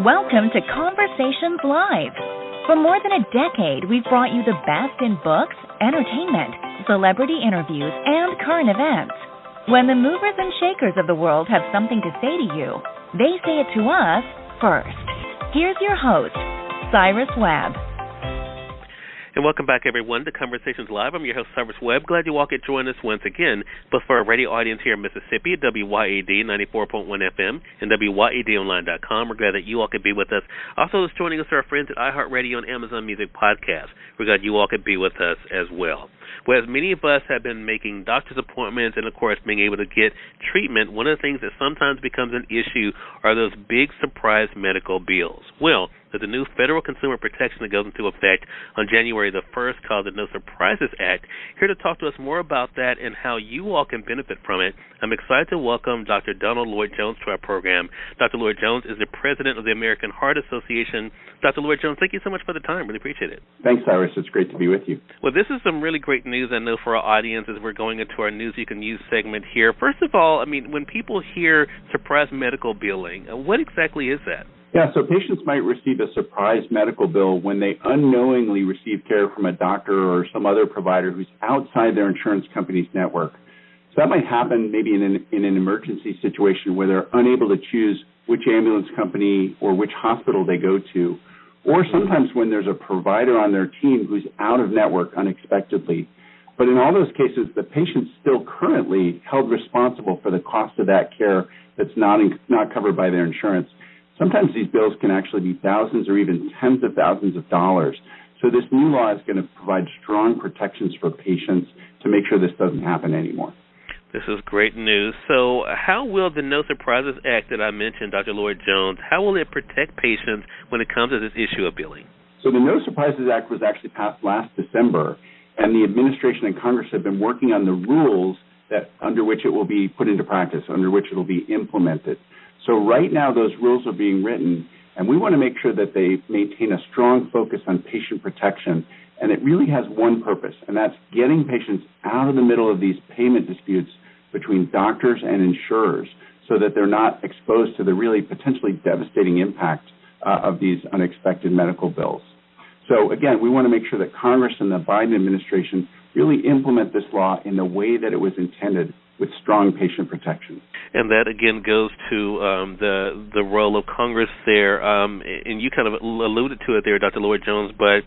Welcome to Conversations Live. For more than a decade, we've brought you the best in books, entertainment, celebrity interviews, and current events. When the movers and shakers of the world have something to say to you, they say it to us first. Here's your host, Cyrus Webb. And welcome back, everyone, to Conversations Live. I'm your host, Cyrus Webb. Glad you all could join us once again. But for our radio audience here in Mississippi, WYAD 94.1 FM and WYADonline.com, we're glad that you all could be with us. Also, joining us are our friends at iHeartRadio and Amazon Music Podcast. We're glad you all could be with us as well. Well, as many of us have been making doctor's appointments and, of course, being able to get treatment, one of the things that sometimes becomes an issue are those big surprise medical bills. Well, there's a new federal consumer protection that goes into effect on January the 1st called the No Surprises Act. Here to talk to us more about that and how you all can benefit from it, I'm excited to welcome Dr. Donald Lloyd-Jones to our program. Dr. Lloyd-Jones is the president of the American Heart Association. Dr. Lloyd-Jones, thank you so much for the time. Really appreciate it. Thanks, Cyrus. It's great to be with you. Well, this is some really great news, I know, for our audience as we're going into our News You Can Use segment here. First of all, when people hear surprise medical billing, what exactly is that? Yeah, so patients might receive a surprise medical bill when they unknowingly receive care from a doctor or some other provider who's outside their insurance company's network. So that might happen maybe in an emergency situation where they're unable to choose which ambulance company or which hospital they go to, or sometimes when there's a provider on their team who's out of network unexpectedly. But in all those cases, the patient's still currently held responsible for the cost of that care that's not covered by their insurance. Sometimes these bills can actually be thousands or even tens of thousands of dollars. So this new law is going to provide strong protections for patients to make sure this doesn't happen anymore. This is great news. So how will the No Surprises Act that I mentioned, Dr. Lloyd-Jones, how will it protect patients when it comes to this issue of billing? So the No Surprises Act was actually passed last December, and the administration and Congress have been working on the rules that under which it will be put into practice, under which it will be implemented. So right now those rules are being written, and we want to make sure that they maintain a strong focus on patient protection. And it really has one purpose, and that's getting patients out of the middle of these payment disputes between doctors and insurers so that they're not exposed to the really potentially devastating impact of these unexpected medical bills. So again, we want to make sure that Congress and the Biden administration really implement this law in the way that it was intended, with strong patient protection. And that, again, goes to the role of Congress there. And you kind of alluded to it there, Dr. Lloyd-Jones, but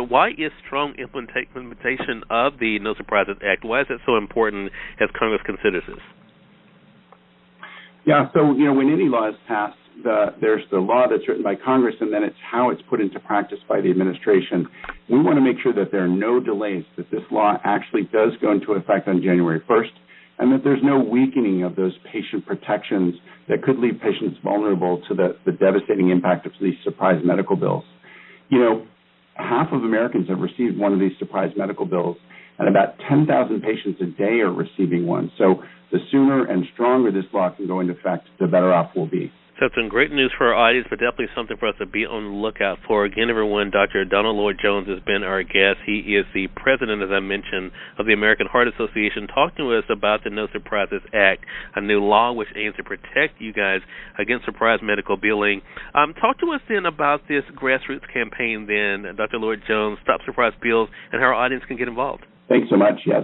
why is strong implementation of the No Surprises Act, why is it so important as Congress considers this? Yeah, so, when any law is passed, there's the law that's written by Congress, and then it's how it's put into practice by the administration. We want to make sure that there are no delays, that this law actually does go into effect on January 1st, and that there's no weakening of those patient protections that could leave patients vulnerable to the devastating impact of these surprise medical bills. Half of Americans have received one of these surprise medical bills, and about 10,000 patients a day are receiving one. So the sooner and stronger this law can go into effect, the better off we'll be. So it's some great news for our audience, but definitely something for us to be on the lookout for. Again, everyone, Dr. Donald Lloyd-Jones has been our guest. He is the president, as I mentioned, of the American Heart Association, talking to us about the No Surprises Act, a new law which aims to protect you guys against surprise medical billing. Talk to us then about this grassroots campaign then, Dr. Lloyd-Jones, Stop Surprise Bills, and how our audience can get involved. Thanks so much. Yes,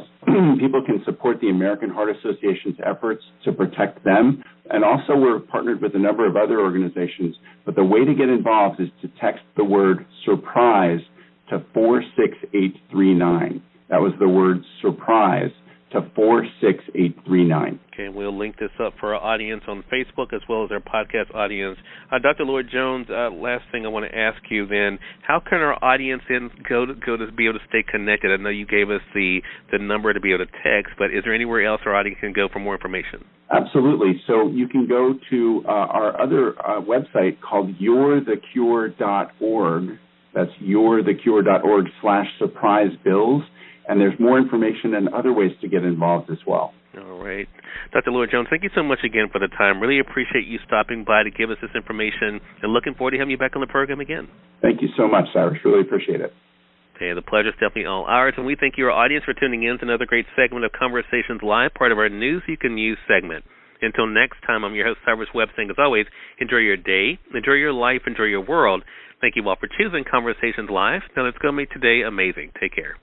people can support the American Heart Association's efforts to protect them. And also we're partnered with a number of other organizations. But the way to get involved is to text the word surprise to 46839. That was the word surprise to 46839. Okay, we'll link this up for our audience on Facebook as well as our podcast audience. Dr. Lloyd-Jones, last thing I want to ask you then, how can our audience then go to be able to stay connected? I know you gave us the number to be able to text, but is there anywhere else our audience can go for more information? Absolutely. So you can go to our other website called yourthecure.org. That's yourthecure.org/surprisebills. And there's more information and other ways to get involved as well. All right. Dr. Lloyd-Jones, thank you so much again for the time. Really appreciate you stopping by to give us this information, and looking forward to having you back on the program again. Thank you so much, Cyrus. Really appreciate it. Okay, the pleasure is definitely all ours, and we thank you, our audience, for tuning in to another great segment of Conversations Live, part of our News You Can Use segment. Until next time, I'm your host, Cyrus Webb, saying, as always, enjoy your day, enjoy your life, enjoy your world. Thank you all for choosing Conversations Live. Now let's go make today amazing. Take care.